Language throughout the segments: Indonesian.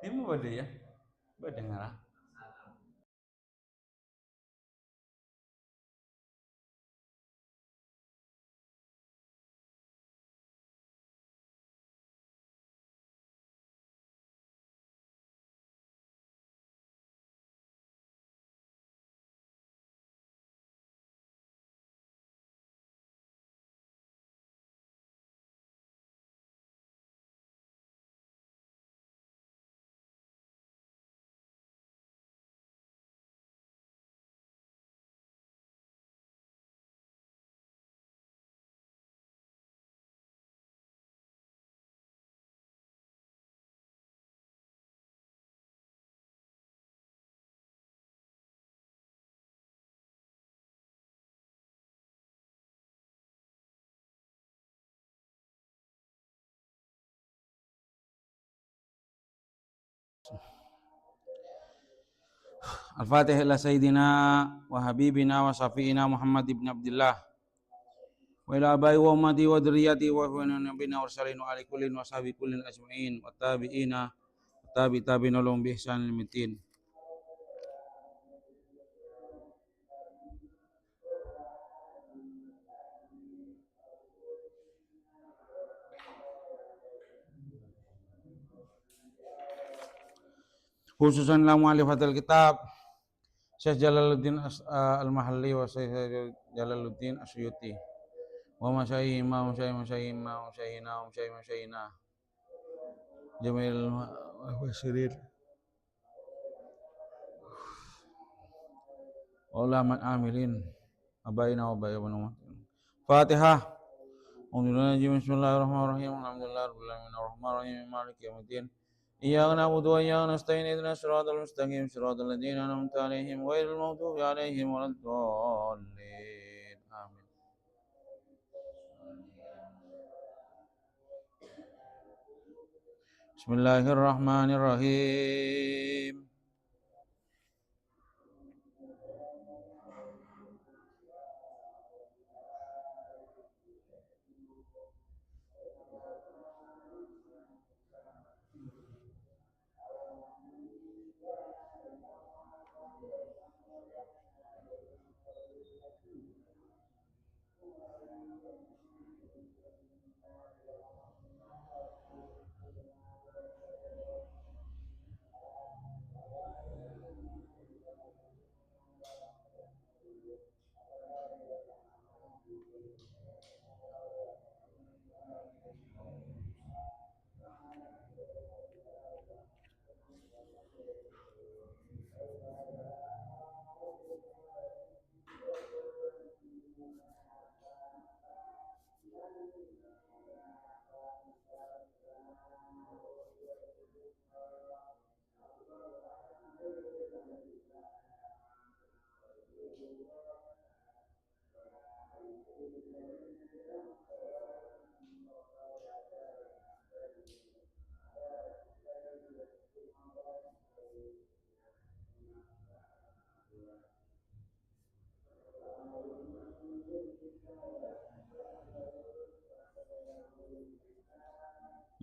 Ini bade ya, bade ngarah. Al-Fatihah ila Sayyidina wa Habibina wa Syafi'ina Muhammad ibn Abdullah wa ila abai wa ummati wa dzurriyyati wa nabiyina wa salinu ala kullin wa sahbi kullin ajma'in wa tabi'ina wa tabi'ina lahum bi ihsanil mitin. Khususan la mu'alifatul kitab Syekh Jalaluddin Al-Mahalli wa Syekh Jalaluddin Asyuti wa masyayihima Jamil Wasirin ulaman amilin abaina wa bayyana Fatihah. Bismillahirrahmanirrahim. Alhamdulillahirabbil alamin arrahmanirrahim maliki yaumiddin. Iyyaka na'budu wa iyyaka nasta'in ihdinas siratal mustaqim siratal ladzina an'amta 'alaihim ghairil maghdubi 'alaihim waladdallin. Amin. Bismillahirrahmanirrahim.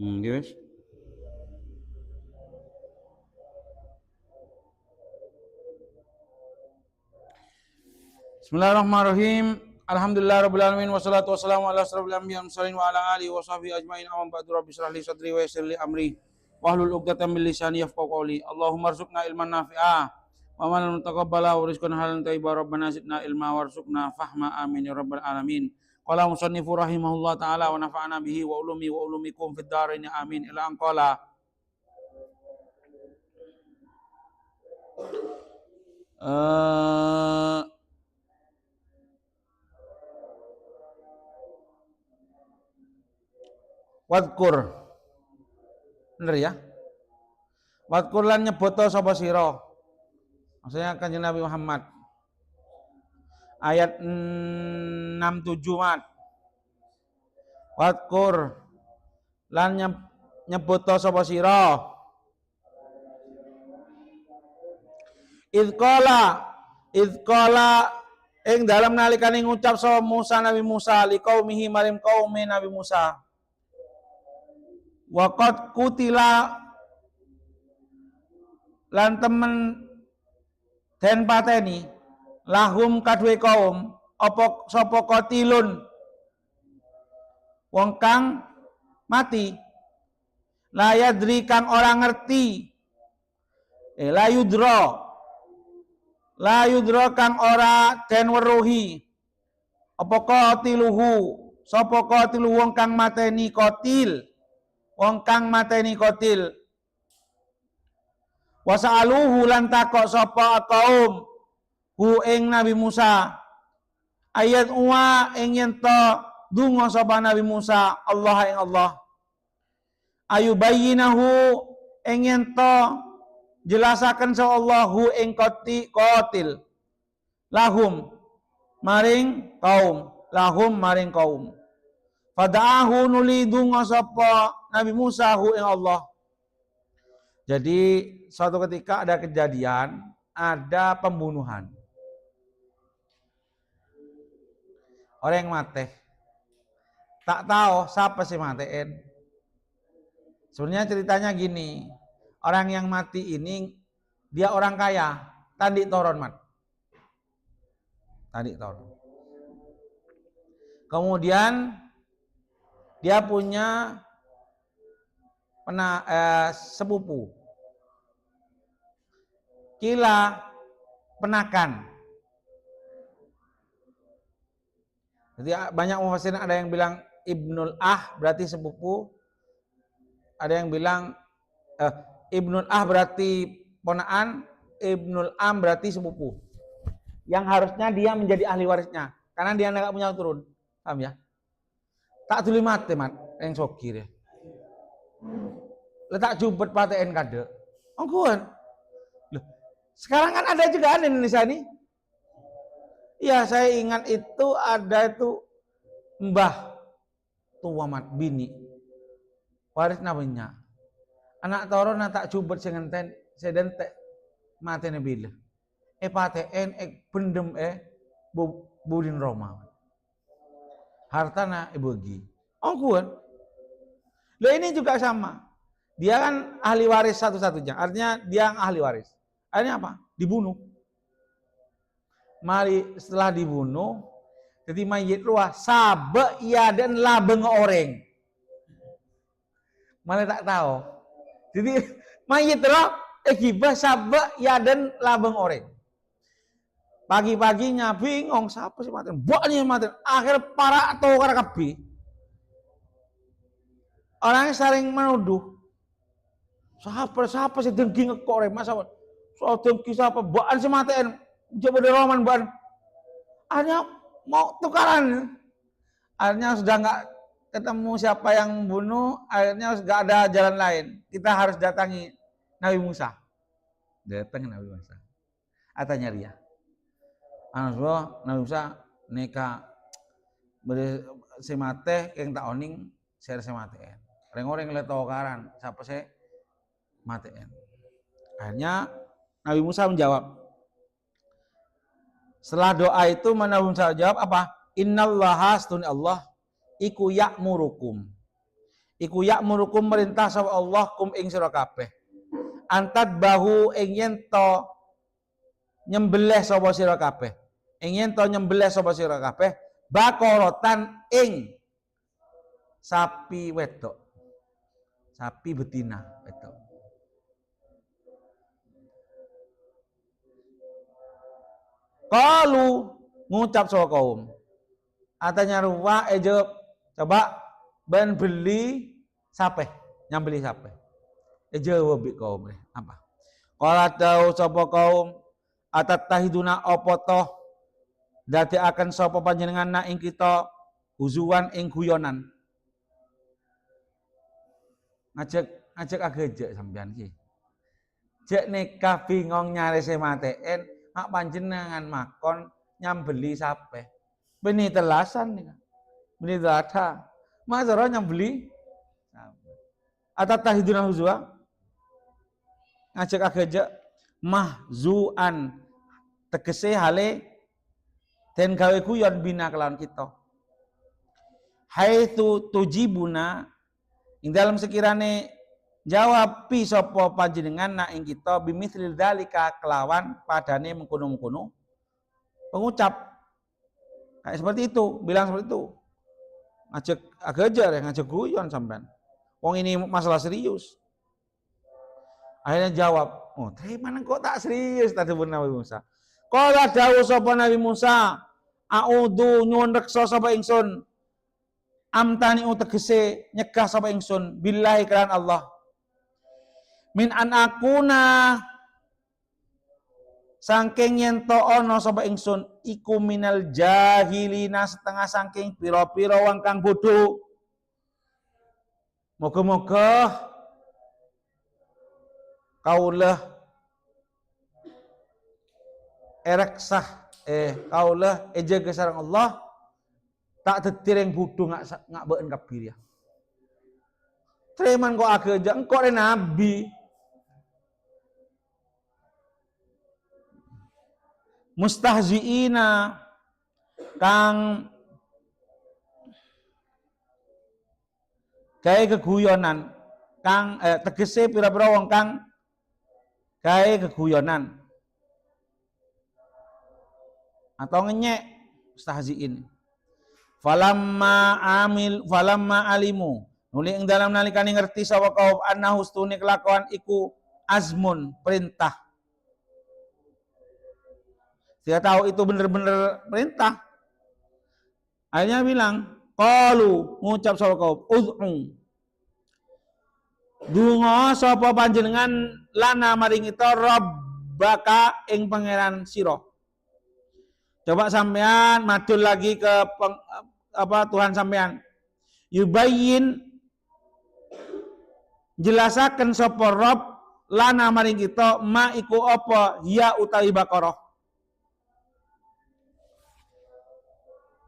Guys. Bismillahirrahmanirrahim. Alhamdulillahirabbil alamin wassalatu wassalamu ala asyrofil anbiya'i wal mursalin wa ala alihi wa sahbihi ajmain. Amma ba'du, rabbi shrah li sadri wa yassir li amri wahlul 'uqdatam min lisani yafqahu qawli. Allahumma arzuqna ilman nafi'a wa amalan mutaqabbala wa rizqan halalan thayyiban. Rabbana zidna ilma warzuqna fahma, amin ya rabbal alamin. Qala musannifu rahimahullah ta'ala wa nafa'ana bihi wa ulumikum fid dharain amin. Ila an qala wadkur, bener ya? Wadkur lan nyeboto sapa sira. Maksudnya Kanjeng Nabi Muhammad. Ayat 67 mat. Wadkur lan nyeboto sapa sira. Idqala ing dalam nalikane ngucap sapa Musa Nabi Musa liqaumihi marim kaume Nabi Musa. Waqad kutila lan temen den pateni lahum kadue kaum apa sapa qatilun wong kang mati la yadri kang ora ngerti la yudra kang ora den weruhi apa qatiluhu sapa qatilu wong kang mateni qatil wasa'aluhu lan takok sapa kaum hu ing Nabi Musa ayat uwa ing yen to donga sapa Nabi Musa Allah ing Allah ayubayyinahu ing yen to jelasaken sa Allahu ing qatil lahum maring kaum fada'ahu nuli donga sapa Nabi Musa hu ing Allah. Jadi suatu ketika ada kejadian, ada pembunuhan. Orang yang mati. Tak tahu siapa sih matiin. Sebenarnya ceritanya gini, orang yang mati ini dia orang kaya, tadi toron mat. Tadi toron. Kemudian dia punya sepupu. Kila penakan. Jadi banyak mufassirin ada yang bilang Ibnul berarti sepupu. Ada yang bilang Ibnul berarti ponaan, Ibnul berarti sepupu. Yang harusnya dia menjadi ahli warisnya karena dia enggak punya turun. Paham ya? Tak tuli mate mat yang sokir ya. Letak jubet paten kade. Ongkuan. Sekarang kan ada juga di Indonesia ini. Iya, saya ingat itu ada itu mbah tua mat bini. Waris namanya. Anak toron tak jubet sing ngenten sedente matene bila. Paten pendem budin Roma. Hartana bagi. Ongkuan. Lah ini juga sama. Dia kan ahli waris satu-satunya. Artinya dia ahli waris. Akhirnya apa? Dibunuh. Mari setelah dibunuh, jadi mayit luah sabe ia dan labeng orang. Malah tak tahu. Jadi mayit luah gibah sabe ia dan labeng orang. Pagi-paginya bingung siapa sih mati. Buatnya mati. Akhir para atau karena kabi. Orangnya saling menuduh. Siapa sih dengki ngekore masa soal dengki siapa baan sih matiin coba di roman baan akhirnya mau tukaran akhirnya sudah nggak ketemu siapa yang membunuh akhirnya nggak ada jalan lain kita harus datangi Nabi Musa Nabi Musa atanya dia Nabi Musa neka beri semate yang tak oning share semateen orang-orang yang leto karan siapa sih matiin akhirnya Nabi Musa menjawab. Setelah doa itu Nabi Musa jawab apa? Innallaha astuni Allah iku ya'murukum. Iku ya'murukum merintah sapa Allah kum ing sira kabeh. Antad bahu ing yen to nyembelih sapa sira kabeh. Ing yen to nyembelih sapa sira kabeh bakorotan ing sapi wedok. Sapi betina wedok. Qalu ngucap soal kaum. Atanya ruwa coba ben beli sape, nyambeli sape. Jawab kaum apa? Qala tau sapa kaum atat tahiduna apa toh dadi akan sapa panjenengan na ing kita huzuan ing guyonan. Ngajak agak sampean ki. Jek nikah bingung nyari semateen mak panjenengan makon nyambeli sape. Beni telasan nih. Beni data. Mazara nyambeli sape. Atat tahiduna huzwa. Ngajak agak mahzuan tegese hale den gawe guyon bina kelawan kita. Haitsu tujibuna ing dalam sekirane Jawab pi sapa panjenengan na ing kita bimithlil dzalika kelawan padane mengkono-mengkono pengucap. Kayak seperti itu, bilang seperti itu. Ngajak ajar ya, ngajak guyon sampean. Wong ini masalah serius. Akhirnya jawab, oh terima kok tak serius tadi Nabi Musa. Qala dawuh sapa Nabi Musa, a'udzu nyuwun reksa sapa ingsun. Amtani utegese nyegah sapa ingsun billahi kelan Allah. Min an akuna saking yen to ana sapa ingsun iku minal jahilina setengah saking pira-pira wong kang bodho. Moga-moga kaulah ereksah kaulah eja kesarang Allah tak tetireng bodho ngak beun kabir ya. Treman kok agak aja engkau nabi. Mustahziina kang gawe keguyonan kang tegese pira-pira wong kang gawe keguyonan atau ngenyek mustahziin. Falamma alimu nuli ing dalam nalikane ngerti sapa kaum annahu stune kelakuan iku azmun perintah. Dia tahu itu benar-benar perintah. Akhirnya bilang, qalu ngucap sapa kaum ud'u. Donga sapa panjenengan lana maring kita rabbaka ing pangeran sira. Coba sampean madul lagi ke Tuhan sampean. Yubayyin jelasaken sapa Rabb lana maring kita ma iku apa ya utawi Baqarah.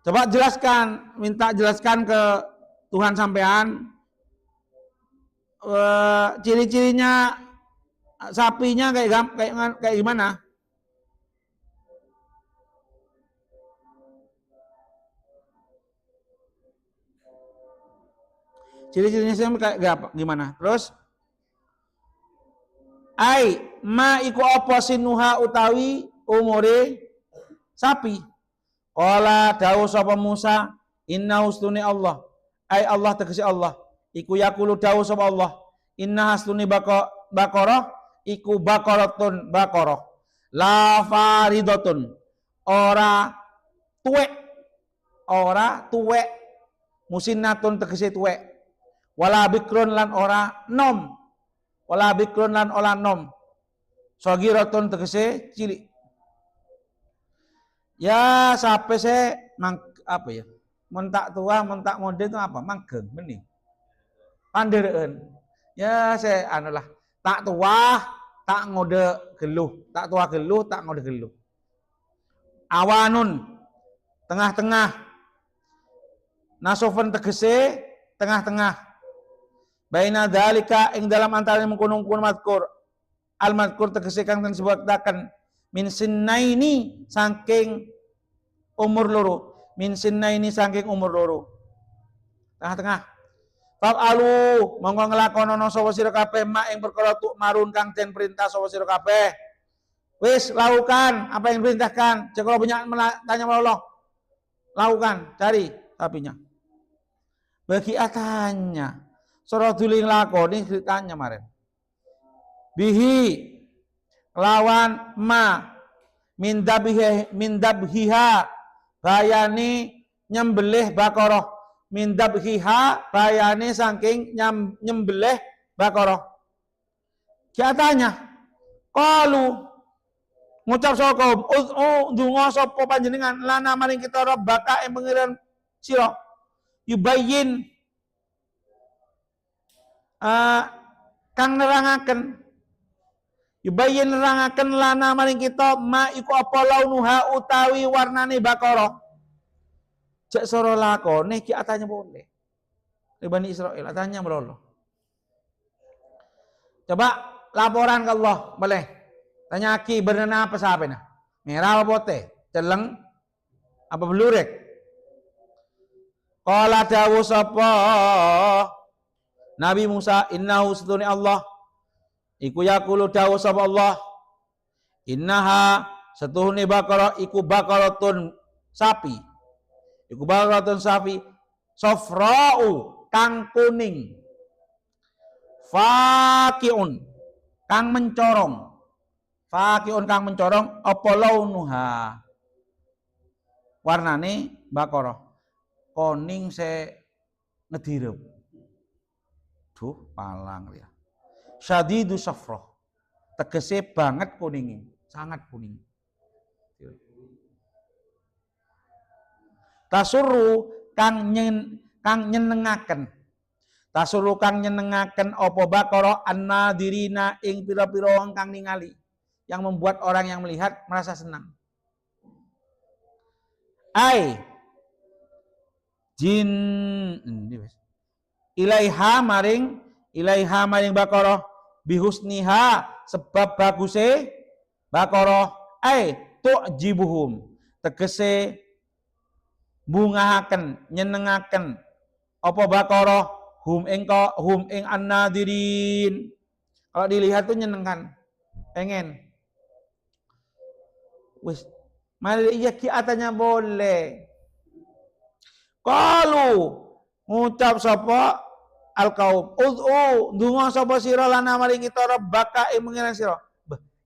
Coba jelaskan, minta jelaskan ke Tuhan sampean ciri-cirinya sapinya kayak gimana? Ciri-cirinya kayak gimana? Terus ma iku apa sinuha utawi umure sapi. Qala dawuh sapa Musa, inna hustuni Allah. Allah tegese Allah. Iku yaqulu dawuh sapa Allah, inna hustuni baqarah iku baqaratun baqarah. La faridatun. Ora tuwek. Musinnatun tegese tuwek. Wala bikrun lan ora nom. Wala bikrun lan ora nom. Sagiratun tegese cilik. Ya sampai saya apa ya? Mentak tua, mentak mode itu apa? Manggeng, benih. Pandereun. Ya saya anulah tak tua, tak ngode geluh, tak tua geluh, tak ngode geluh. Awanun tengah-tengah. Nasofan tegese tengah-tengah. Baina dzalika ing dalam antarané mengkono-kono madkur. Al madkur tegese kang den sebutaken min sinnaini saking umur loro, min sinnaini saking umur loro. Tengah-tengah. Fa'alu monggo nglakonono sapa sira kabeh mak ing perkara tuk marun kang den perintah sapa sira kabeh. Wis lakukan apa yang diperintahkan. Jika kalau punya tanya Allah, lakukan, cari sapinya. Bagi atanya, sura duling lakoni ceritanya kemarin. Bihi lawan ma min dabhiha bayani nyembelih Baqarah, min dabhiha bayani saking nyembelih Baqarah. Katanya qalu ngucap sapa kaum ndonga sapa panjenengan lana maring kita rabbaka ing pengiran sira yubayyin kang nerangaken yubayyin nerangaken lana maring kita ma iku apa launuha utawi warnane Baqarah. Jak soro lakone ki atanya boleh. Bani Israil atanya melolo. Coba laporan ke Allah boleh. Tanya ki bernana apa sahabat nah? Merah apa putih? Celeng apa belurek? Qala dawu sapa Nabi Musa innahu satune Allah iku yaqulu dawu sapa Allah innaha satuhune baqarah iku baqaratun sapi iku baqaratun sapi safra'u kang kuning faqiun kang mencorong apa launuha warnane baqarah kuning se ngedirup palang ya syadidu safrah tegese banget kuningnya sangat kuning tasuru kang nyenengaken apa baqarah annadirina ing pira-pira wong kang ningali yang membuat orang yang melihat merasa senang jin ilaiha maring baqarah bihusniha sebab baguse baqarah tu'jibuhum tegese bungahaken nyenengaken apa baqarah hum ing annadirin kalau dilihat tuh nyenengkan pengen wis mari iya kiatanya boleh kalau ngucap sapa al-qaum ud'u ndonga sapa sira lana maring kita rabbaka ing mengira sira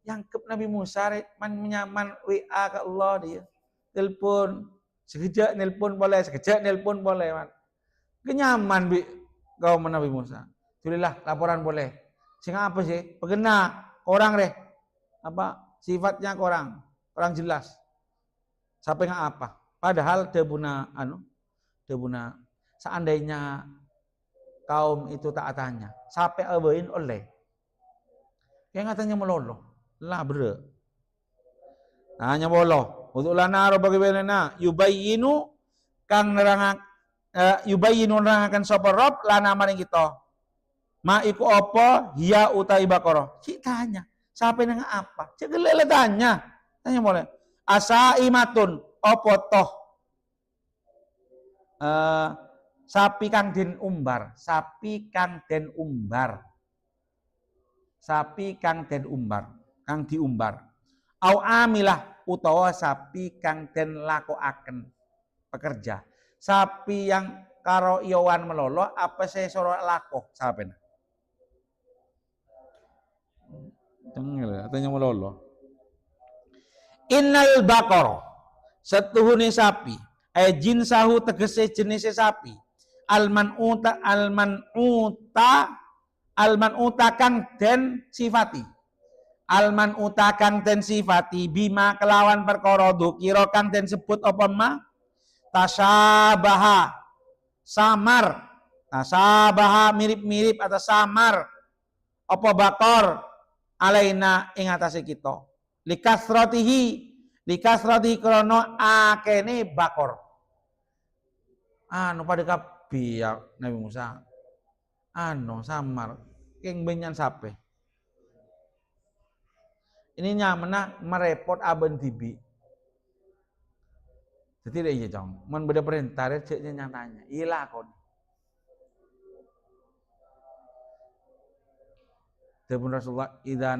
yangkep Nabi Musa man menyaman WA ke Allah dia telepon sekejap nelpon boleh man kenyaman bi kaum Nabi Musa tulilah laporan boleh sing apa sih pegena orang deh apa sifatnya orang jelas sampai nggak apa padahal debuna seandainya kaum itu taatannya sampai abain oleh yang katanya meloloh lah bre hanya boloh untuk lana bagaimana yubayyinu kang nerangak yubayyinu nerangaken sapa rob lana maring kita ma iku apa hiya utai baqarah cik tanya sampai nang apa cik lele tanya boleh asaimatun apa toh sapi kang den umbar kang diumbar au amilah utawa sapi kang den lakokaken pekerja sapi yang karo iyowan melolo apa saya soro lakoh sapena tengel tanya melolo innal baqarah setuhune sapi jinsahu tegese jenis sapi almanuta kang den sifati bima kelawan perkara dzikira kang den sebut apa ma tasabaha mirip-mirip atau samar apa bakor alaina ing atase kita likasratihi krana akene bakor pada kabeh ya Nabi Musa samar king benyan sape ini nyamena merepot aben tibi jadi iya jong mun beda perintah ceknya nyatanya ilah kon Dapun Rasulullah idza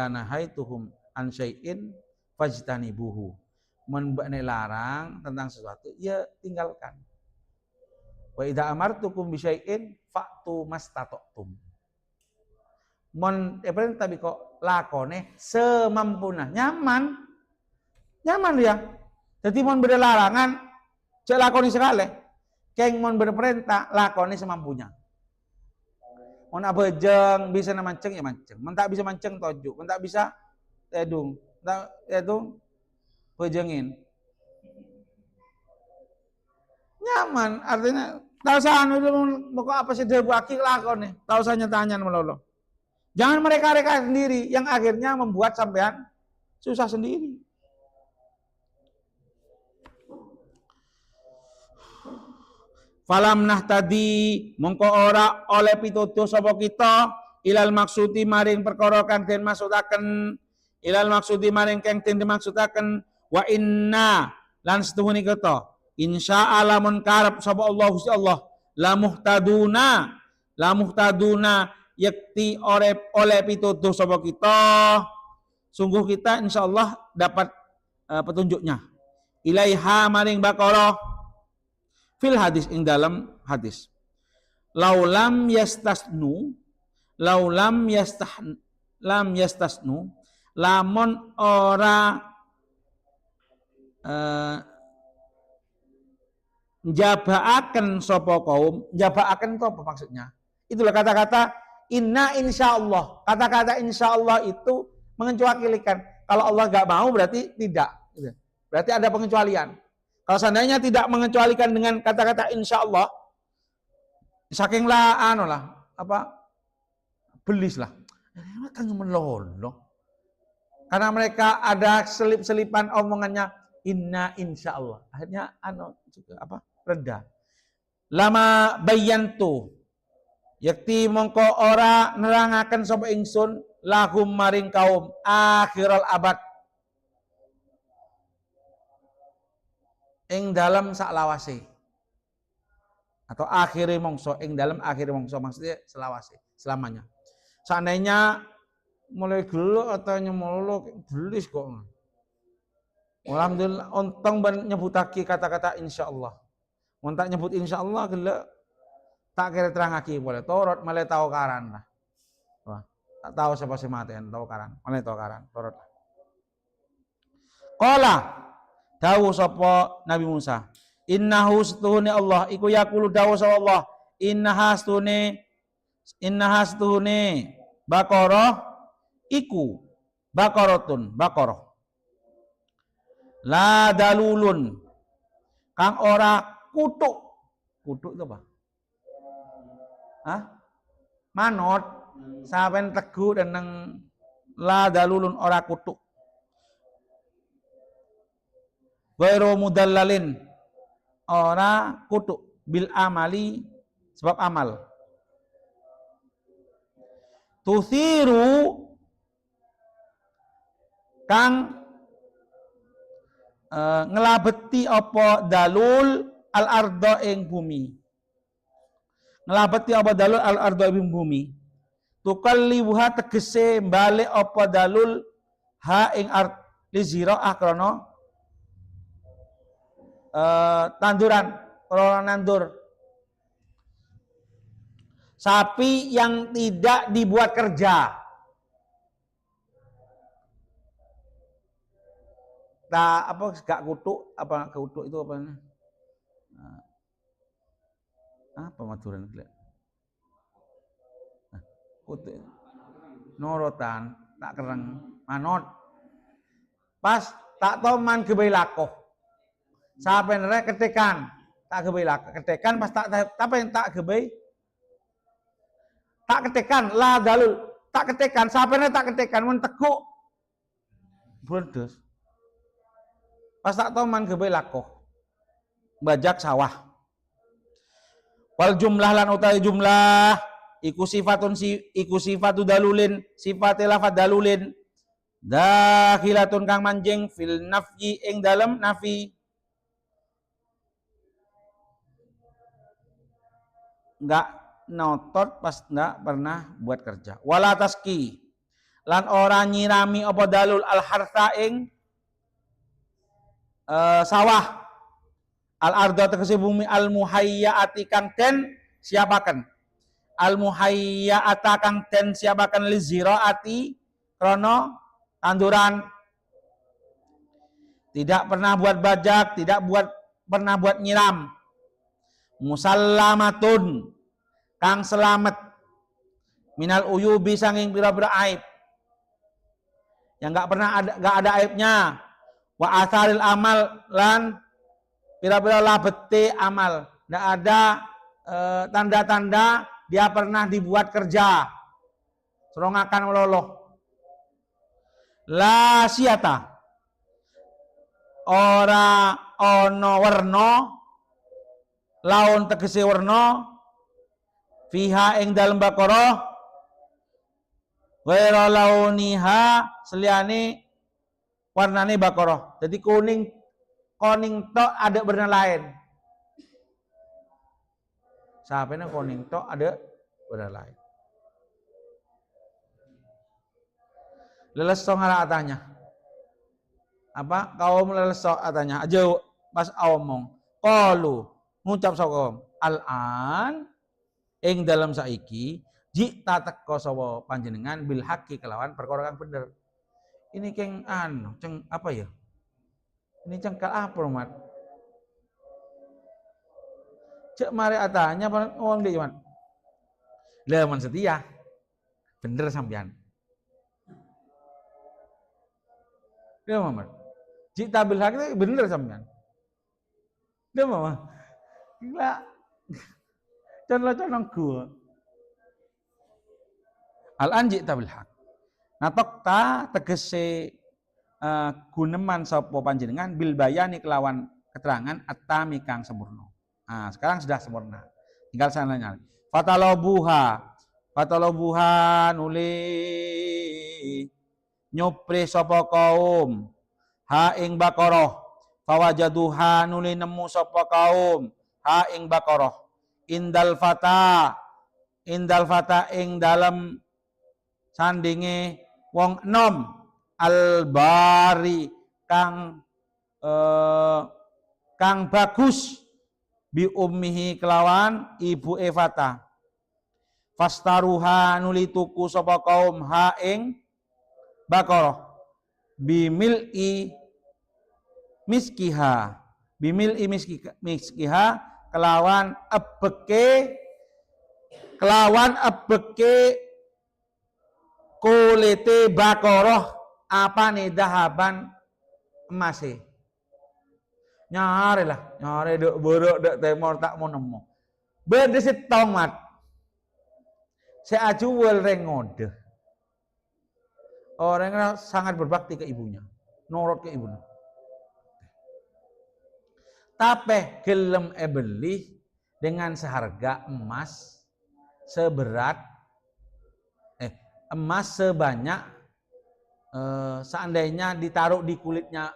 nahaituhum an syai'in fajtanibuhu mun bakne larang tentang sesuatu ya tinggalkan wa idza amartukum bi syai'in fa'tu mastata'tum mon perintah kok lakone semampuna nyaman dia jadi mon beda larangan cek lakoni sekali keng mon beda perintah lakone semampunya mon abejeng bisa na manceng ya manceng mon tak bisa manceng tojuk mon tak bisa edung bejengin nyaman artinya tahu sah pokok apa sih dia buaki lakone tahu sah nyatanya melolo jangan mereka sendiri yang akhirnya membuat sampean susah sendiri. Falam nahtadi mongko ora oleh pituduh sapa kita ilal maksudi maring perkara kang den maksudaken ilal maksudi maring kang den dimaksudaken wa inna lan setuhune kita insya lamun karep sapa Allah Gusti Allah la muhtaduna yakti oleh pituduh sapa kita, sungguh kita insyaallah dapat petunjuknya. Ilaiha maring Baqarah fil hadis ing dalam hadis. Laulam yastasnu lamun ora njabaaken sapa kaum, njabaaken itu apa maksudnya? Itulah kata-kata inna insyaallah. Kata-kata insyaallah itu mengecualikan. Kalau Allah nggak mau berarti tidak. Berarti ada pengecualian. Kalau seandainya tidak mengecualikan dengan kata-kata insyaallah, saking belis lah. Kan melolo. Karena mereka ada selip-selipan omongannya inna insyaallah. Akhirnya reda. Lama bayantu yakti mongko ora nerangaken sapa ingsun lahum maring kaum akhiral abad ing dalam saklawase atau akhire mongso ing dalam akhire mongso maksudnya selawase selamanya. Seandainya mulai gelo atau nyemolo belis kok. Alhamdulillah ontong nyebutake kata-kata insyaallah. Mun tak nyebut insyaallah gelek tak kira terangake boleh torot malah tau karan lah. Wah, tak tahu siapa sih maten tau karan. Malah tau karan torot. Qala dawuh sapa Nabi Musa, innahu stuhune Allah iku yaqulu dawuh sapa Allah, innaha stuhune Baqarah iku Baqaratun Baqarah la dalulun kang ora kutuk itu apa? Manot sampean teguh dan nang la dalulun ora kutuk. Ghairu mudallalin ora kutuk bil amali sebab amal. Tuthiru kang ngelabeti apa dalul al ardo ing bumi. Ngelabeti apa dalul al ardo ing bumi. Tukallibuha tegese balik apa dalul ha ing ard li ziraah krana tanduran, krana nandur. Sapi yang tidak dibuat kerja. Gak kutuk itu apa? Apa maturan kutuk norotan tak kereng manot pas tak toman gebei lakoh sampai nerek ketekan tak gebei lakoh ketekan pas tak gebei tak ketekan lah dalul tak ketekan sampai tak ketekan mun teguk berdes pas tak toman gebei lakoh bajak sawah. Wal jumlah lan utawi jumlah iku sifatu dalulin sifate lafad dalulin dakhilatun kang manjing fil nafyi ing dalem nafi enggak notot pas enggak pernah buat kerja. Wala taski lan ora nyirami apa dalul al hartha ing sawah al ardo tegese bumi al muhayyaati kang den siapaken al muhayyaata kang den siapaken li ziraati krana tanduran tidak pernah buat bajak tidak pernah buat nyiram musallamatun kang selamat minal uyubi sanging pira-pira aib yang enggak ada aibnya wa atharil amal lan pira-pira labete amal, tidak ada tanda-tanda dia pernah dibuat kerja, serongakan meloloh. La siata, ora ono werno, laun tegese werno, fiha ing dalem Baqarah, ghairu launiha seliane warnane Baqarah. Jadi kuning koning tok ada berenang lain. Sapene koning tok ada berenang lain. Leles ngara atanya. Apa? Kaum leles atanya. Aja pas omong. Qalu ngucap saka al-an ing dalam saiki jita teko sapa panjenengan bil haqqi kelawan perkara kang bener. Ini keng ceng apa ya? Ini cengkal apa, Mat? Cek mari atanya wong dia cuman. Lah man setia. Bener sampean. Dia Muhammad. Jita bil haqqi bener sampean. Dia Muhammad. Gila. Contoh-contoh gua. Al-an jita bil haqq. Natokta tegese guneman sapa panjenengan bil bayani kelawan keterangan atami kang sempurna. Nah, sekarang sudah sempurna. Tinggal sananya. Fatalobuha nuli nyupri sapa kaum ha ing Baqarah. Fawajaduha nuli nemu sapa kaum ha ing Baqarah. Indal fata ing dalam sandinge wong enom albari kang bagus bi ummihi kelawan ibu Evata. Fastaruha nuli tuku sapa kaum ha ing Baqarah bimil'i miskiha kelawan ebeke kulite Baqarah apa nih dahaban emasih nyari dek borok dek temor tak mau nemu berdesit tomat seajual rengode orang sangat berbakti ke ibunya norot ke ibunya tapi gelem beli dengan seharga emas seberat emas sebanyak seandainya ditaruh di kulitnya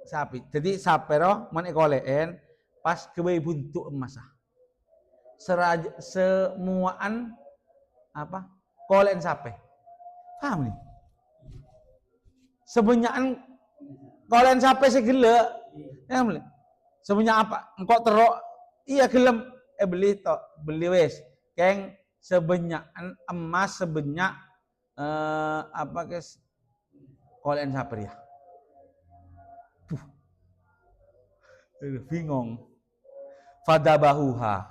sapi. Jadi sapero menekoleen pas kebayi buntuk emas. Semuaan apa? Kolen sapi. Paham nih? Sebanyakan kolen sapi segele. Ya beli. Sebanyak apa? Engkau terok iya gelem beli wes. Keng sebanyak emas sebanyak apa guys kolen saper ya bingung fadabahuha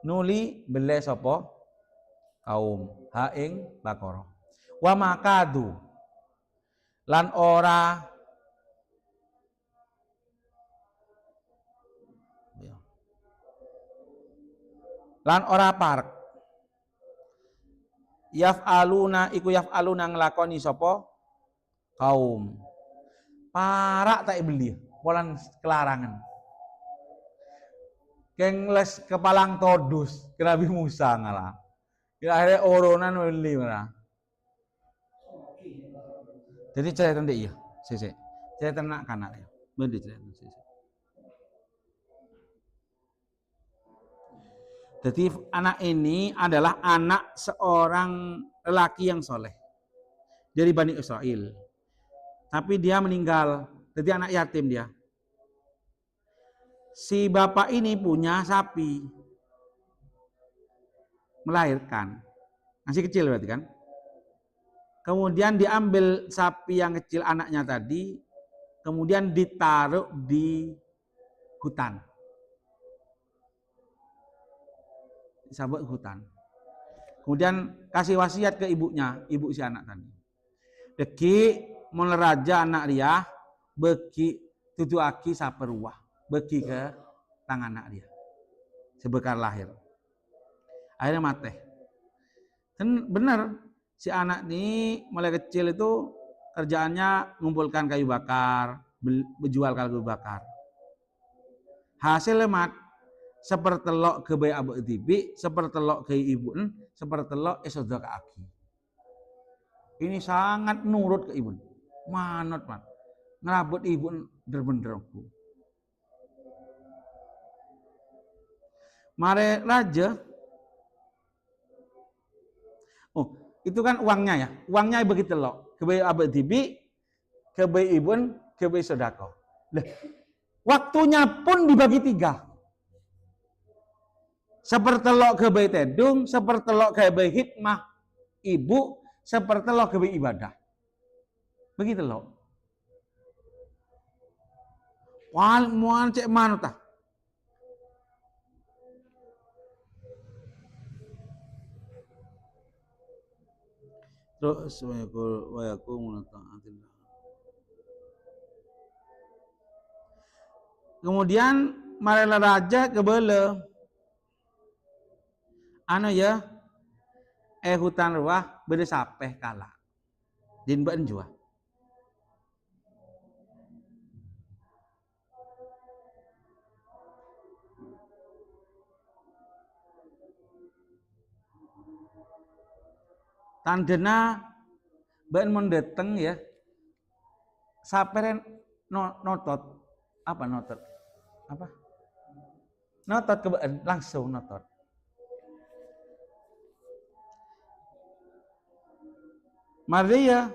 nuli bele sapa kaum ha ing Baqarah wa makadu lan ora parek yaf'aluna nglakoni sapa kaum parak tak beli polan kelarangan kengles kepalang todus ke Nabi Musa ngalah ya akhirnya oronan beli malah jadi cerita ndek iya sik cerita nak kanak ya bendi cerita sik jadi anak ini adalah anak seorang lelaki yang soleh dari Bani Israel. Tapi dia meninggal, jadi anak yatim dia. Si bapak ini punya sapi, melahirkan, masih kecil berarti kan. Kemudian diambil sapi yang kecil anaknya tadi, kemudian ditaruh di hutan. Sabuk hutan. Kemudian kasih wasiat ke ibunya, ibu si anak tadi. Deki meneraja anak dia, beki tutuaki saperuah, beki ke tangan anak dia. Sebekar lahir. Akhirnya mati. Dan benar si anak ini mulai kecil itu kerjaannya mengumpulkan kayu bakar, menjual kayu bakar. Hasilnya mat sepertelok ke bayi abu tibi, sepertelok ke ibu, sepertelok esoda ke aki. Ini sangat nurut ke ibu, manut man, ngerabut ibu Bener-bener aku. Mare raja. Oh, itu kan uangnya ya. Uangnya begitu loh. Kebe abad tibi, kebe ibun, kebe sodako. Waktunya pun dibagi 3. Sepertelok kebe tedung, sepertelok kebe hikmah ibu, sepertelok kebe ibadah. Begitu loh. Mual cek mana tah? Terus wayaku munata'atillah. Kemudian marela raja kebele. Anu ya, hutan ruah bede sapeh kala. Din ben jua. Tandena ben mendeteng ya. Saperen notot. Apa notot? Apa? Notot kebeen langsung notot. Maria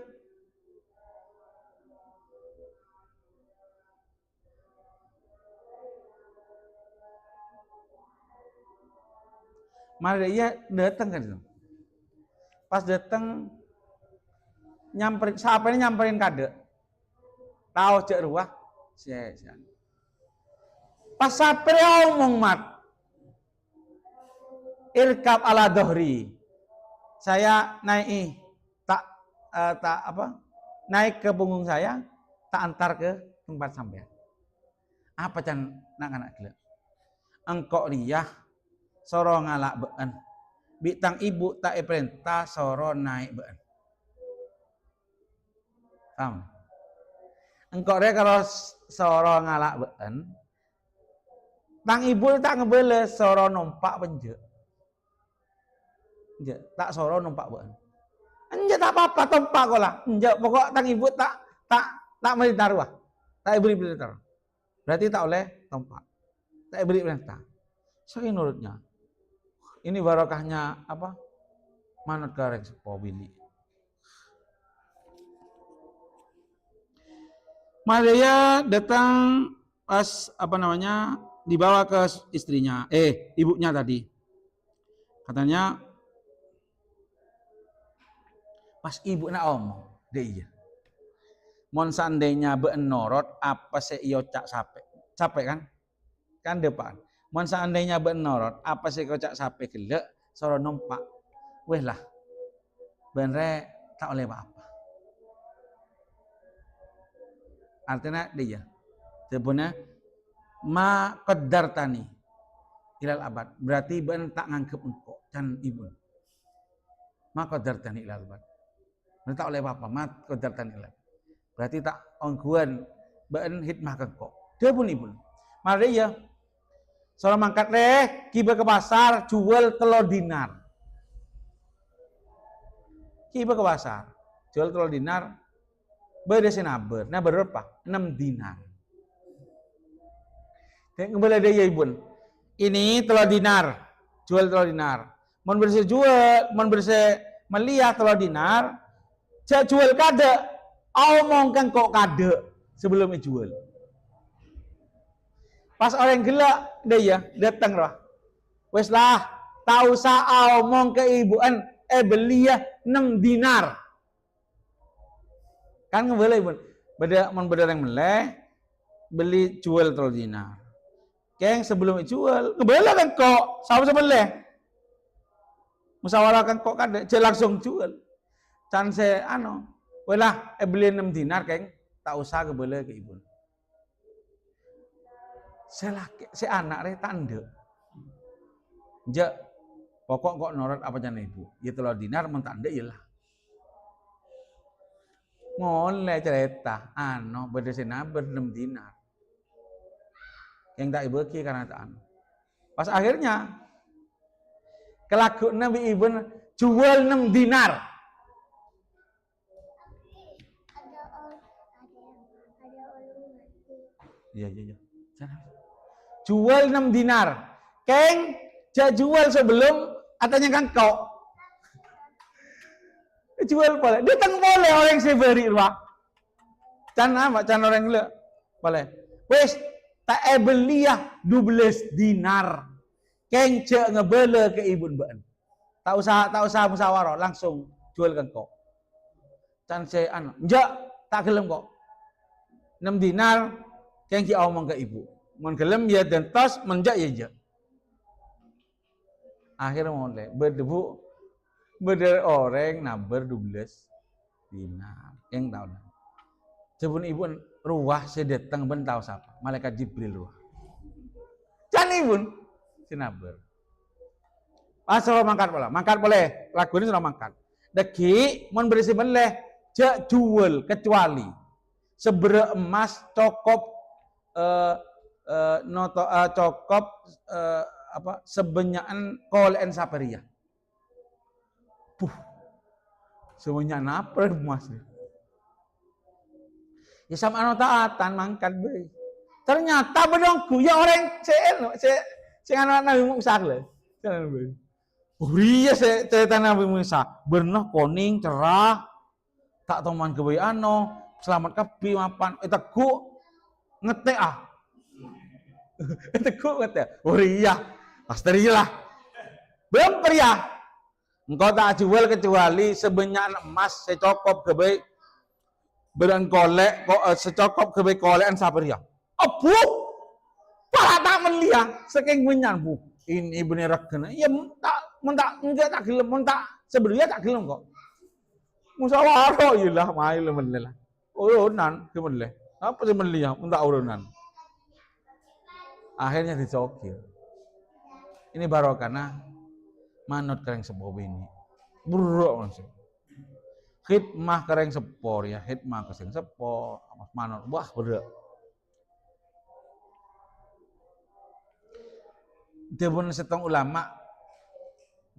datang kan itu. Pas datang nyamperin, siapa ini nyamperin kade. Tahu cek ruah, sian. Pas sapre omong mat. Irkab ala dohri. Saya naik naik ke punggung saya, tak antar ke tempat sampean. Apa can nak gila? Engkok liyah soro ngalak been. Bitang ibu tak perintah soro naik been. Paham? Engkok dia kalau soro ngalak been, tang ibu tak ngebele soro numpak penje. Tak soro numpak been. Enggak tak apa-apa tompak kok lah. Enggak pokok tang ibu tak merintah ruah. Tak beri perintah. Berarti tak oleh tompak. Tak beri perintah. Saya nurutnya. Ini barokahnya apa? Manut karek sepo bini. Maria datang pas dibawa ke istrinya, ibunya tadi. Katanya pas ibu nak omong, dia iya. Mon seandainya beenorot apa se iyo cak capek kan? Kan depan. Mon seandainya beenorot apa se iyo cak capek gelek soro numpak. Weh lah. Benre tak oleh apa-apa. Artinya dia. Sebenarnya ma qaddartani ilal abad. Berarti ben tak ngangkep engkau dan ibu. Ma qaddartani ilal abad. Berarti tak oleh apa-apa. Ma qaddartani ilal. Berarti tak ongguan ben hikmah engkau. Dia pun ibu. Mari ya. Soal mangkat kiba ke pasar jual telur dinar. Kiba ke pasar jual telur dinar. Beresin naber. Nah berapa? 6 dinar. Kembali dia ibu. Ini telur dinar, jual telur dinar. Mon bersih jual, mon bersih melihat telur dinar, cak jual kade, omongkan kok kade sebelum jual. Pas orang gelak dia datang roh. Wes lah, tahu sa omong ke ibuan, beli 6 dinar. Kan ngebeli ibu, mon beda yang meleh, beli jual telur dinar. Keng sebelum jual, ngebela kan kok, sama-sama leh. Musyawarahkan kok kan, dia langsung jual. Can se welah beli 6 dinar keng, tak usah ngebela ke ibu. Se anak re tanda. Jak pokok kok norot apa jana ibu. Ya telur dinar mentanda iyalah. Ngoleh cerita, berdesina ber 6 dinar. Yang tak ibu karena tak pas akhirnya kelakuan Nabi Ibn jual 6 dinar. Iya. Jual 6 dinar. Keng, jual sebelum katanya kan kau. Jual boleh. Dia kan boleh orang seberi ruah. Can apa? Can orang le. Boleh. Wes tak beliah 12 dinar. Keng cek ngebele ke ibu mbak. Tak usah musyawarah, langsung jual kan kau. Can saya enggak tak gelem kok. 6 dinar keng ki omong ke ibu. Mun gelem ya dan tos menjak ya je. Akhirnya mulai berdebu beder orang naber 12 dinar. Yang tahu. Jebun ibu ruah sedeteng ben tahu siapa? Malaikat Jibril ruah. Can ibu sinaber. Asal mangkat boleh. Lagu ini sudah mangkat. Deki mun berisi boleh jak jual kecuali sebere emas cokop cokop sebenyakan kolen saperia. Sebenyak apa emas nih? Ya sama anu taatan mangkat be. Ternyata bedongku ya orang si anak Nabi Musa le. Iya cerita Nabi Musa berenah koning cerah tak teman kebayano selamat kapi mapan teku ngetek teku ngetek iya pasti lah belum pria engkau tak jual kecuali sebanyak emas secokop kebaik beran kolek secokop kebaik kolekan saperia abu para tak melihat saking menyan bu ini bener kena ya enggak tak gelem sebenarnya tak gelem kok musyawarah iyalah mail menlah urunan kemenle apa sih menlihat minta urunan akhirnya dicokil ini baru karena manut kereng sepor ini buruk langsung khidmah kereng sepor ya khidmah kereng sepor manut wah buruk dia pun setong ulama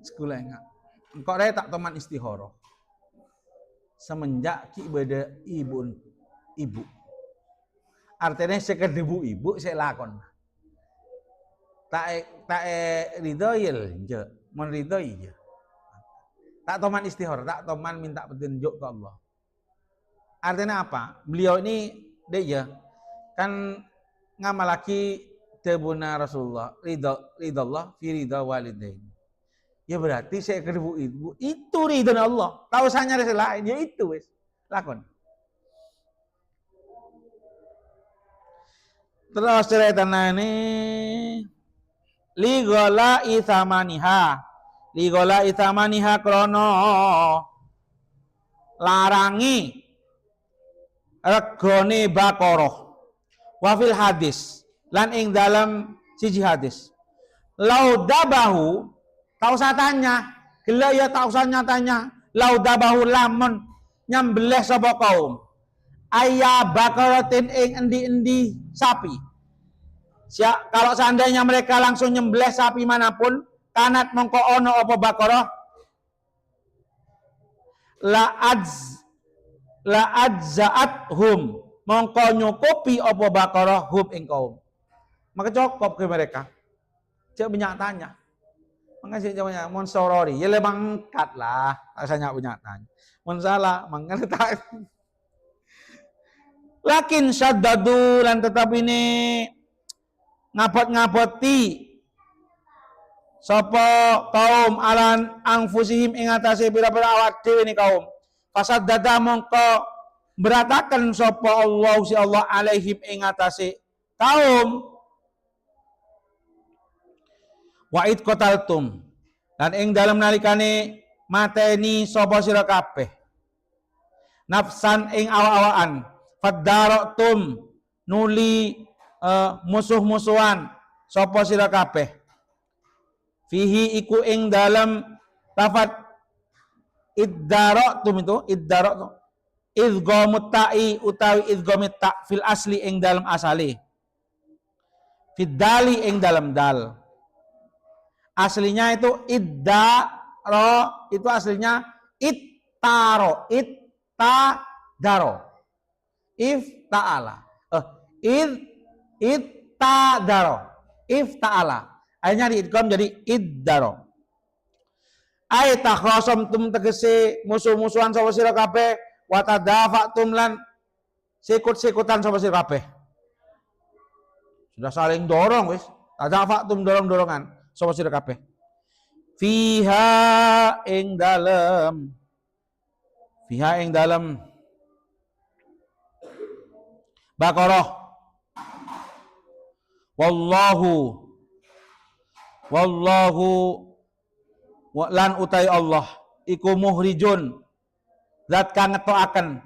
sekolah enggak engkau dia tak teman istihoroh semenjak ki beda ibu artinya sekedebu ibu saya lakon tak ridho ya je mon ridho iya tak toman istihor tak toman minta petunjuk ke Allah artinya apa beliau ini dia kan ngamalaki tebuna Rasulullah ridho Allah fi ridho walidain ya berarti saya kedebu ibu itu ridho Allah tahu sanya lain ya itu wes lakon. Terus cerita ini ligola ithamaniha krono larangi regone bakoroh wafil hadis lan ing dalam siji hadis laudabahu tak usah tanya gila ya tak usah nyatanya laudabahu lamun nyembelih sapa kaum ayah bakaratin ing endi-endi sapi. Kalau seandainya mereka langsung nyembelih sapi manapun, kanat mongko ono apa bakarah la adzaat hum mongko nyukupi apa bakarah hum ing kaum. Maka cukup ke mereka. Cek banyak tanya. Makasih jawabnya mon sorori, ya le mangkat lah, rasanya banyak tanya. Mon salah, mangkat tak. Lakin syaddadu lan tetap ini ngapot-ngapoti sapa kaum alan angfusihim ing atase pira-pira awak dhewe ni kaum. Fasaddada mongko beratakan sapa Allah si Allah alaihim ing atase kaum. Wa id qataltum lan ing dalem nalikane mateni sapa sira kabeh nafsan ing awa-awaan faddarotum nuli musuh-musuhan sapa sira kabeh fihi iku ing dalam lafat iddarotum itu iddarotum idghamut ta'i utawi idghamit ta' fil asli ing dalam asali fiddali ing dalam dal aslinya itu iddaro itu aslinya ittaro ittadaro if ta'ala id Ittadaro. Ifta'ala. Akhirnya diidgham jadi iddaro. Ai takhasam tegese musuh-musuhan sapa sira kabeh wa tadafatum lan sikut-sikutan sapa sira kabeh. Sudah saling dorong wis. Tadafatum dorong-dorongan sapa sira kabeh. Fiha ing dalem. Fiha ing dalem. Baqarah. Wallahu lan utai Allah iku muhrijun zat kang ngetoaken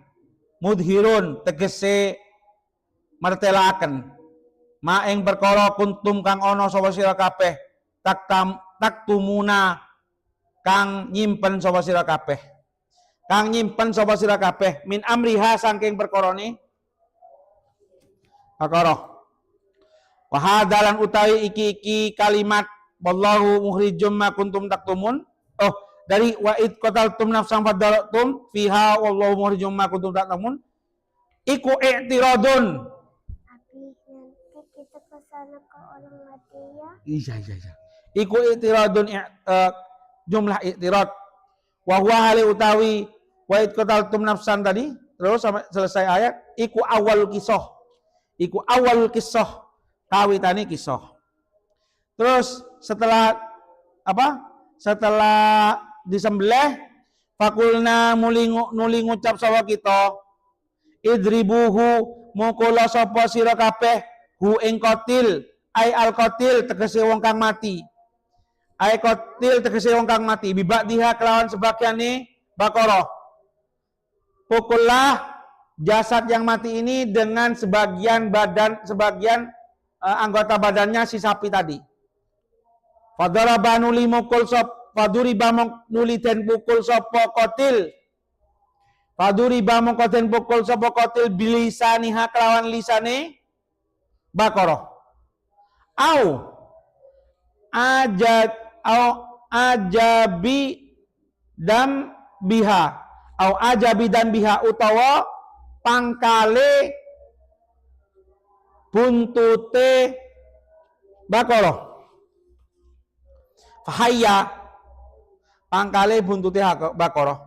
mudhirun tegese martelaaken ma ing perkara kuntum kang ana sapa sira kabeh taktumuna kang nyimpen sapa sira kabeh min amriha saking perkarane perkara wa hadalan utawi iki kalimat wallahu mukhrijum ma kuntum taktumun. Oh, dari wa id qataltum nafsan fadaratum fiha wallahu mukhrijum ma kuntum taktumun. Iku i'tiradun. Abi nanti kita ke sana ke orang mati ya. Iya. Iku i'tiradun jumlah i'tirad. Wa huwa hali utawi wa id qataltum nafsan tadi terus sampai selesai ayat iku awal kisah. Kawitane kisah. Terus setelah disembelih fakulna nuli ngucap sapa kita idribuhu mukula sapa sira kabeh hu ing qatil ai al qatil tegese wong kang mati bibakdiha kelawan sebagiane Baqarah. Pukullah jasad yang mati ini dengan sebagian anggota badannya si sapi tadi. Fadaraba nuli mukul sop faduriba nuli den pukul sapa qatil. Faduriba mongko den pukul sapa qatil bilisaniha kelawan lisane Baqarah. Au ajabi dan biha utawa pangkale buntute Baqarah. Fahayya pangkale buntute Baqarah.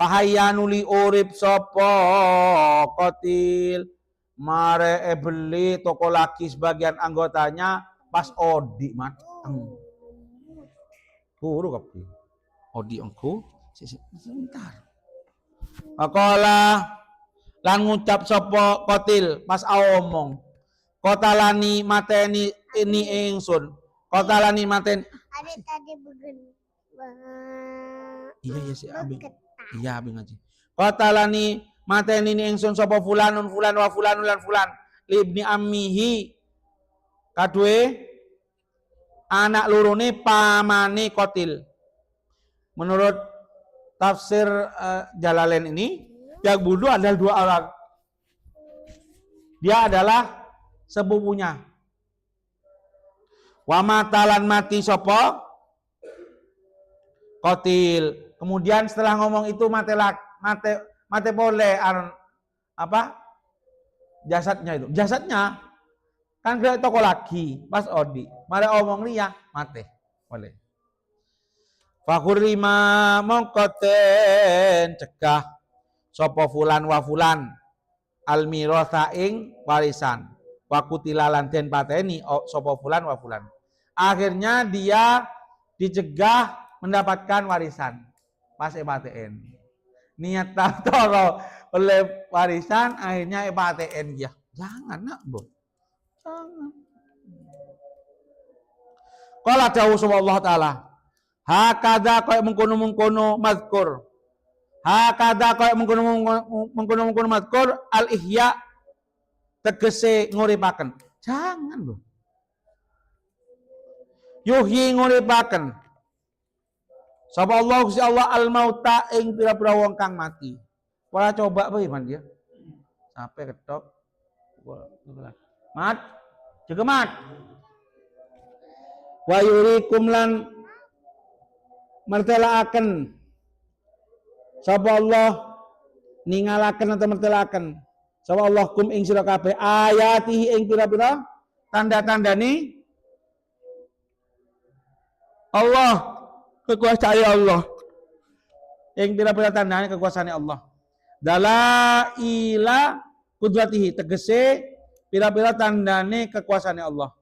Fahayya nuli urip sapa qatil mare beli toko laki sebagian anggotanya pas odi mateng. Turu kabeh. Odi engko sebentar. Aqala lan ngucap sapa qatil pas omong. Kotalani mateni ini ingsun. Kotalani mateni. Ada tadi begini. Iya sih abi. Iya abi ngaji. Kotalani mateni ini ingsun sapa fulanun fulan wa fulanun lan fulan libni ammihi kadue anak lurune pamane qatil. Menurut tafsir Jalalain ini yang bunuh adalah dua orang. Dia adalah sepupunya. Wa matalan mati sapa qatil. Kemudian setelah ngomong itu mate pole jasadnya itu. Jasadnya kan ke toko lagi pas odi. Mare omong liya mate boleh. Fakurima mongkoten cegah sapa fulan wa fulan almirasa ing warisan. Wakutila lanten pateni sapa fulan wa fulan. Akhirnya dia dicegah mendapatkan warisan pas EPATN. Niat toro oleh warisan akhirnya EPATN ya. Jangan nak, Bu. Jangan. Qala dawuh Allah taala. Hakada kaya mengkono-mengkono mazkur. Hakada kaya mengkono-mengkono mazkur al-ihya tegese nguripaken. Jangan lho. Yuhyi nguripaken. Sapa Allah Gusti Allah al-mauta ing pira-pira wong kang mati. Ora coba bae man dia. Sampai ketok. Mat. Jaga mat. Wa yurikum lan mertelaaken. Sapa Allah ningalaken atau mertelaaken. Sapa Allah kum ing sira kabeh ayatihi ing pira-pira tanda-tanda nih Allah, kekuasaan Allah. Yang pira-pira tandanya kekuasaan Allah. Dalaila kudratihi, tegese pira-pira tandane kekuasaan Allah.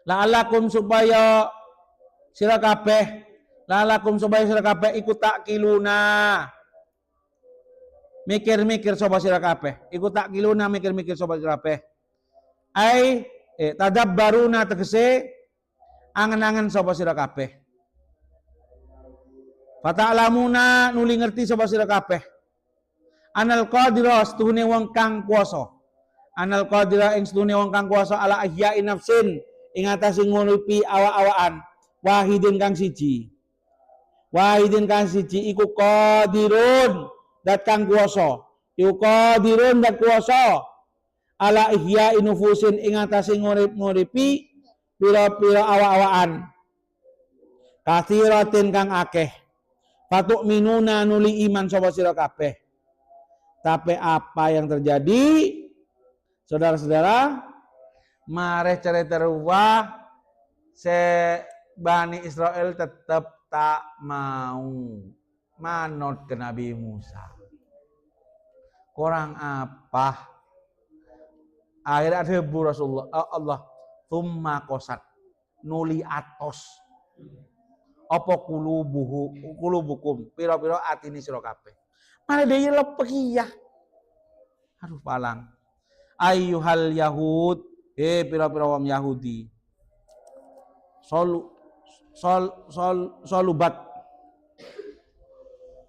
La'alakum supaya sira kabeh, iku takkiluna. Mikir-mikir sapa sira kabeh. Iku takkiluna mikir-mikir sapa sira kabeh. Ai tadabbaruna tegese angen-angen sapa sira kabeh. Fata'lamuna nuli ngerti sapa sira kabeh. Anal qadira setuhune wong kang kuwasa. Anal qadira ing setuhune wong kang kuwasa ala ahya'i nafsin ing atase nguripi awak-awakan. Wahidin kang siji. Wahidin kang siji iku qadirun dat kang kuwasa. Iku qadirun dat kuwasa ala ihya'i nufusin ing atase nguripi pira-pira awak-awakan. Kathiratin kang akeh. Patuk minuna nuli iman sapa sira kabeh. Tapi apa yang terjadi? Saudara-saudara, mare cerita ruwah se Bani Israel tetap tak mau manut ke Nabi Musa. Kurang apa? Akhirnya ada Rasulullah Allah thumma qasat nuli atos apa kulubukum pira-pira atine sira kabeh. Mana daya lepekiyah. Aduh palang. Ayyuhal yahud, pira-pira wong Yahudi.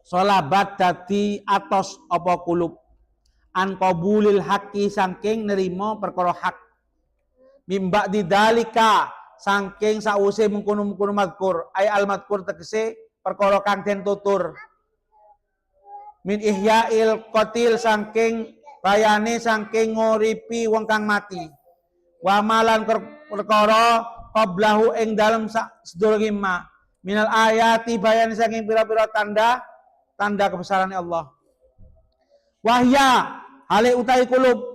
Solabat dadi atos apa kulub. An qabulil haqqi saking nerima perkara hak. Mimba didalika saking sause mengkono-mengkono madkur ay al madkur tegese perkara kang den tutur min ihya'il qatil saking bayane saking nguripi wong kang mati wa malan perkara qablahu ing dalem sedurunge ma minal ayati bayane saking pira-pira tanda kebesaran Allah wahya hale utai kulub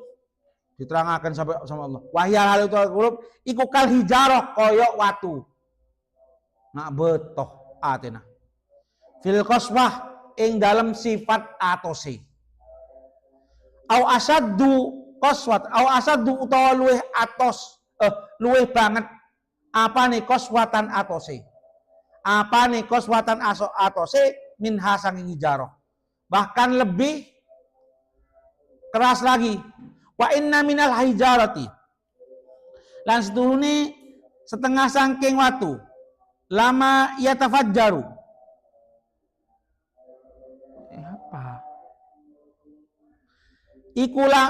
diterangkan sampai sama Allah. Wahya hal itu kulub iku kal hijarah koyok watu. Nak betoh atena. Fil qaswah ing dalam sifat atose. Au asaddu qaswat, au asaddu utawa luweh atos, luweh banget apa nih qaswatan atose. Apa nih qaswatan atose minha sanging hijarah. Bahkan lebih keras lagi. Wa inna minal hijarati lan setuhune setengah sangking watu lama yatafajjaru apa ikulah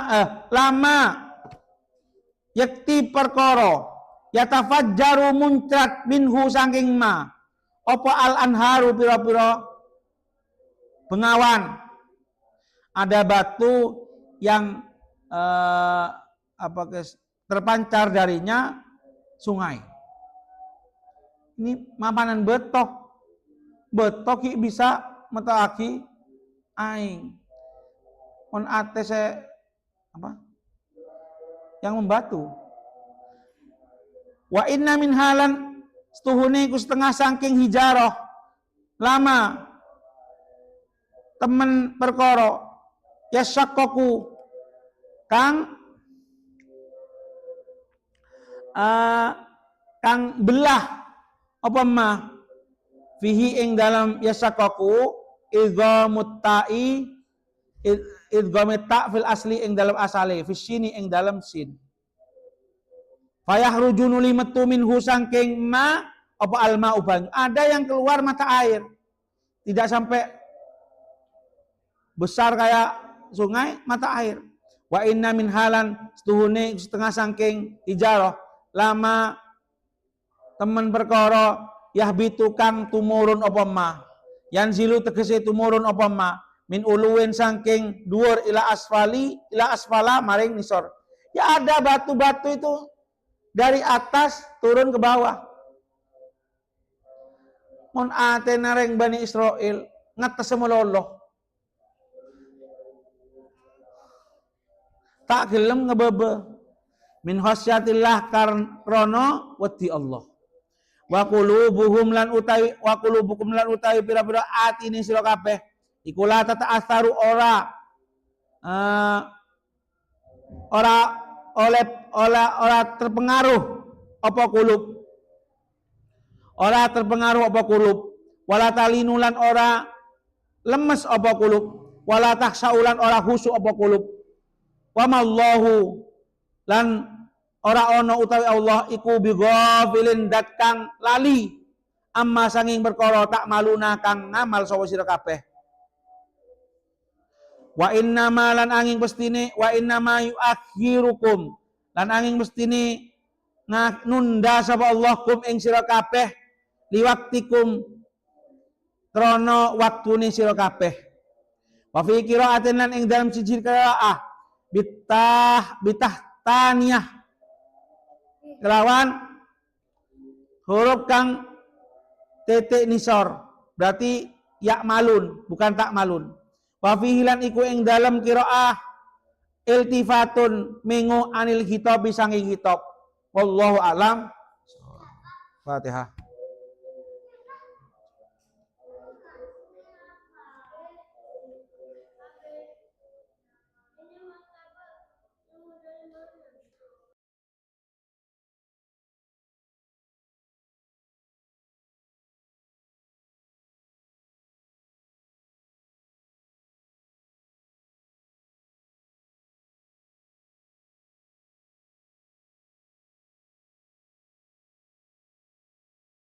lama yakti perkara yatafajjaru muncrat minhu sangking ma apa al anharu pira-pira bengawan ada batu yang terpancar darinya sungai. Ini mapanan betok bisa metaaki aing. On ate se apa? Yang membatu. Wa inna min halan setuhune ku setengah saking hijarah lama temen perkara yasakku kang belah apa mah fihi ing dalam yasakaku idghamut ta'i idghamut ta' fil asli ing dalam asale fisini ing dalam sin fayahruju nuli metu minhu sangking ma apa alma uban ada yang keluar mata air tidak sampai besar kayak sungai mata air. Wa inna min halan setuhune setengah sangking hijarah lama temen perkara yahbitu kang tumurun apa ma yanzilu tegese tumurun apa ma min uluwin sangking dhuwur ila asfala maring nisor ya ada batu-batu itu dari atas turun ke bawah mun ate nareng Bani Israel ngates semololoh tak gelem ngebebe. min khasyatillah karena wedi Allah. Wa qulubuhum lan utawi pira-pira atine sira kabeh iku la tata'atsaru ora terpengaruh apa kulub. Ora terpengaruh apa kulub. Wala talinulan ora lemes apa kulub. Wala taksaulan ora khusyuk apa kulub. Wa mallahu lan ora ono utawi Allah iku bighafilin dat kang lali amma sanging perkara tak maluna kang ngamal sapa sira kabeh. Wa inna ma lan angin pestine wa inna ma yuakhirukum lan angin pestine nunda sapa Allah kum ing sira kabeh liwaktikum krana waktune sira kabeh. Wa fi qira'atin lan ing dalam siji qira'ah bitah taniyah kelawan huruf kang titik nisor berarti ya malun bukan tak malun. Wa fihi lan iku ing dalam qiraah iltifatun mingu anil khitab sanging khitab. Wallahu alam. Fatihah.